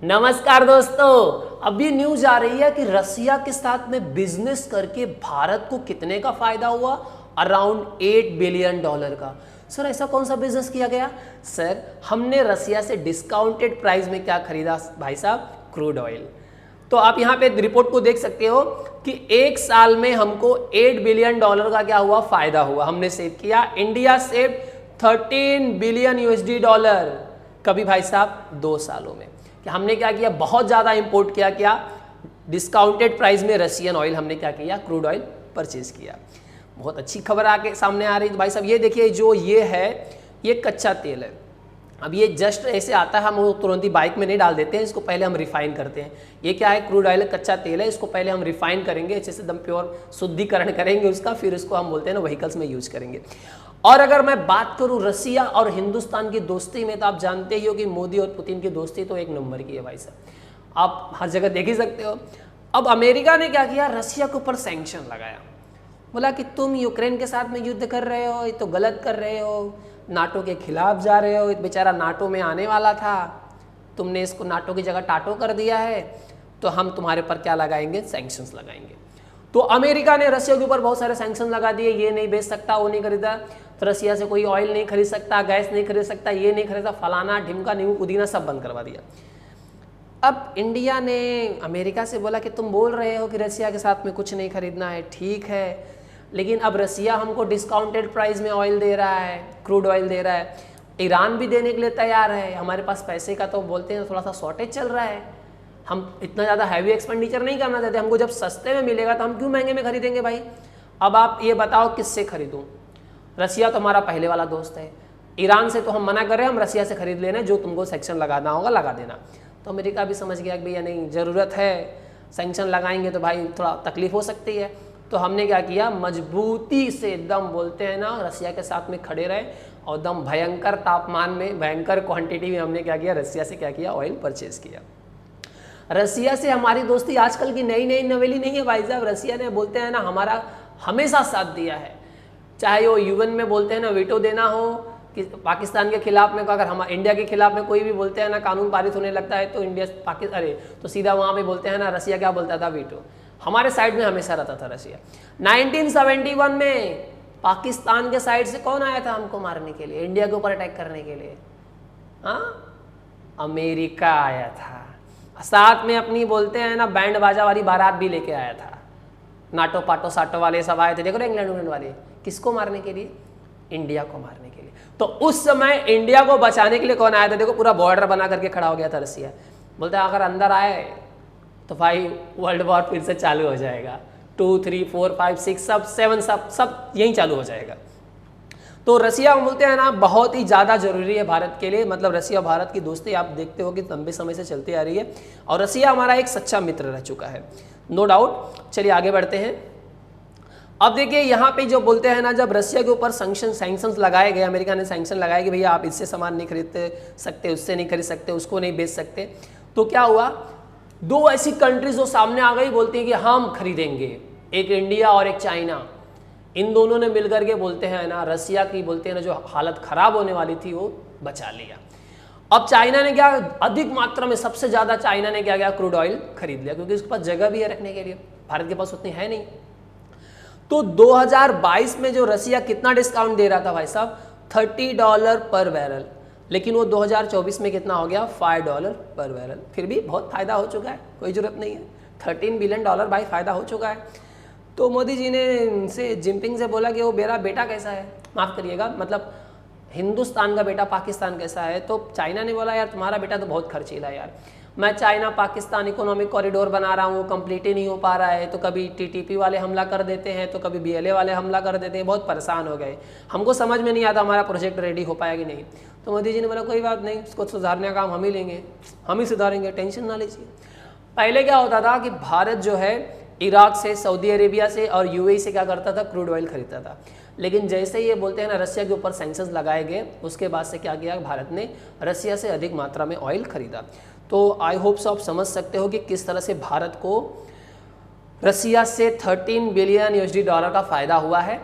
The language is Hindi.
नमस्कार दोस्तों, अभी न्यूज आ रही है कि रसिया के साथ में बिजनेस करके भारत को कितने का फायदा हुआ। अराउंड $8 बिलियन का। सर ऐसा कौन सा बिजनेस किया गया? सर हमने रसिया से डिस्काउंटेड प्राइस में क्या खरीदा भाई साहब? Crude oil. तो आप यहाँ पे रिपोर्ट को देख सकते हो कि एक साल में हमको $8 बिलियन का क्या हुआ? फायदा हुआ। हमने सेव किया। India save $13 billion. कभी भाई साहब 2 सालों में। कि हमने क्या किया? बहुत ज़्यादा इंपोर्ट किया। क्या? डिस्काउंटेड प्राइस में रशियन ऑयल हमने क्या किया? क्रूड ऑयल परचेज किया। बहुत अच्छी खबर आके सामने आ रही है भाई साहब। ये देखिए, जो ये है ये कच्चा तेल है। अब ये जस्ट ऐसे आता है, हम वो तुरंत ही बाइक में नहीं डाल देते हैं, इसको पहले हम रिफाइन करते हैं। ये क्या है? क्रूड ऑयल, कच्चा तेल है। इसको पहले हम रिफाइन करेंगे, अच्छे से एकदम प्योर शुद्धिकरण करेंगे उसका, फिर इसको हम बोलते हैं ना व्हीकल्स में यूज करेंगे। और अगर मैं बात करूं रसिया और हिंदुस्तान की दोस्ती में, तो आप जानते ही हो कि मोदी और पुतिन की दोस्ती तो एक नंबर की है भाई साहब। आप हर जगह देख ही सकते हो। अब अमेरिका ने क्या किया? रसिया के ऊपर सैंक्शन लगाया। बोला कि तुम यूक्रेन के साथ में युद्ध कर रहे हो, ये तो गलत कर रहे हो, नाटो के खिलाफ जा रहे हो। बेचारा नाटो में आने वाला था, तुमने इसको नाटो की जगह टाटो कर दिया है, तो हम तुम्हारे पर क्या लगाएंगे? सैंक्शंस लगाएंगे। तो अमेरिका ने रसिया के ऊपर बहुत सारे सैंक्शन लगा दिए। ये नहीं बेच सकता, वो नहीं खरीदा, तो रसिया से कोई ऑयल नहीं खरीद सकता, गैस नहीं खरीद सकता, ये नहीं खरीदा, फलाना ढिमका नींबू पुदीना सब बंद करवा दिया। अब इंडिया ने अमेरिका से बोला कि तुम बोल रहे हो कि रसिया के साथ में कुछ नहीं खरीदना है, ठीक है, लेकिन अब रसिया हमको डिस्काउंटेड प्राइस में ऑयल दे रहा है, क्रूड ऑयल दे रहा है। ईरान भी देने के लिए तैयार है। हमारे पास पैसे का तो बोलते हैं थोड़ा सा शॉर्टेज चल रहा है, हम इतना ज़्यादा हैवी एक्सपेंडिचर नहीं करना चाहते। हमको जब सस्ते में मिलेगा तो हम क्यों महंगे में खरीदेंगे भाई? अब आप ये बताओ किससे खरीदूं? रसिया तो हमारा पहले वाला दोस्त है। ईरान से तो हम मना कर रहे हैं, हम रसिया से खरीद लेना, जो तुमको सेक्शन लगाना होगा लगा देना। तो अमेरिका भी समझ गया कि भैया नहीं, ज़रूरत है, सेंक्शन लगाएंगे तो भाई थोड़ा तकलीफ हो सकती है। तो हमने क्या किया? मजबूती से एकदम बोलते हैं ना, रसिया के साथ में खड़े रहे और एकदम भयंकर तापमान में, भयंकर क्वांटिटी में हमने क्या किया? रसिया से क्या किया? ऑयल परचेज किया। रसिया से हमारी दोस्ती आजकल की नई नवेली नहीं है भाई साहब। रसिया ने बोलते हैं ना हमारा हमेशा साथ दिया है। चाहे वो यूएन में बोलते हैं ना वीटो देना हो कि पाकिस्तान के खिलाफ में, अगर हम इंडिया के खिलाफ में कोई भी बोलते हैं ना कानून पारित होने लगता है, तो इंडिया पाकिस्तान तो सीधा वहाँ पे बोलते हैं ना, रसिया क्या बोलता था? वीटो। हमारे साइड में हमेशा रहता था रसिया। 1971 में पाकिस्तान के साइड से कौन आया था हमको मारने के लिए, इंडिया के ऊपर अटैक करने के लिए? हाँ, अमेरिका आया था। साथ में अपनी बोलते हैं ना बैंड बाजा वाली बारात भी लेके आया था। नाटो पाटो साटो वाले सब आए थे, देखो ना, इंग्लैंड वाले। किसको मारने के लिए? इंडिया को मारने के लिए। तो उस समय इंडिया को बचाने के लिए कौन आया था? देखो, पूरा बॉर्डर बना करके खड़ा हो गया था रसिया। बोलते हैं अगर अंदर आए तो भाई वर्ल्ड वॉर फिर से चालू हो जाएगा। 2, 3, 4, 5, 6 सब 7 सब यहीं चालू हो जाएगा। तो रसिया बोलते हैं ना बहुत ही ज़्यादा जरूरी है भारत के लिए। मतलब रसिया भारत की दोस्ती आप देखते हो कि लंबे समय से चलती आ रही है, और रसिया हमारा एक सच्चा मित्र रह चुका है, नो डाउट। चलिए आगे बढ़ते हैं। अब देखिए यहाँ पे जो बोलते हैं ना, जब रसिया के ऊपर सैंक्शंस लगाए गए, अमेरिका ने सैंक्शन लगाए कि भैया आप इससे सामान नहीं खरीद सकते, उससे नहीं खरीद सकते, उसको नहीं बेच सकते, तो क्या हुआ? 2 ऐसी कंट्रीज जो सामने आ गई, बोलती हैं कि हम खरीदेंगे, एक इंडिया और एक चाइना। इन दोनों ने मिलकर के बोलते हैं ना, रसिया की बोलते हैं ना जो हालत खराब होने वाली थी वो बचा लिया। अब चाइना ने क्या, अधिक मात्रा में, सबसे ज़्यादा चाइना ने क्या किया? क्रूड ऑयल खरीद लिया, क्योंकि उसके पास जगह भी है रखने के लिए, भारत के पास उतनी है नहीं। तो 2022 में जो रसिया कितना डिस्काउंट दे रहा था भाई साहब? $30 पर बैरल, लेकिन वो 2024 में कितना हो गया? $5 पर बैरल। फिर भी बहुत फ़ायदा हो चुका है, कोई ज़रूरत नहीं है। $13 बिलियन भाई फ़ायदा हो चुका है। तो मोदी जी ने से जिनपिंग से बोला कि वो मेरा बेटा कैसा है, माफ़ करिएगा, मतलब हिंदुस्तान का बेटा पाकिस्तान कैसा है? तो चाइना ने बोला यार तुम्हारा बेटा तो बहुत खर्चीला है यार, मैं चाइना पाकिस्तान इकोनॉमिक कॉरिडोर बना रहा हूँ, वो कंप्लीट ही नहीं हो पा रहा है, तो कभी टीटीपी वाले हमला कर देते हैं, तो कभी बीएलए वाले हमला कर देते हैं, बहुत परेशान हो गए, हमको समझ में नहीं आता हमारा प्रोजेक्ट रेडी हो पाया कि नहीं। तो मोदी जी ने बोला कोई बात नहीं, उसको सुधारने का काम हम ही लेंगे, हम ही सुधारेंगे, टेंशन ना लीजिए। पहले क्या होता था कि भारत जो है इराक से, सऊदी अरेबिया से और यूएई से क्या करता था? क्रूड ऑयल खरीदता था। लेकिन जैसे ये बोलते हैं ना रसिया के ऊपर सैंक्शंस लगाए गए, उसके बाद से क्या किया? भारत ने रसिया से अधिक मात्रा में ऑयल खरीदा। तो आई होप सो आप समझ सकते हो कि किस तरह से भारत को रसिया से $13 बिलियन का फ़ायदा हुआ है।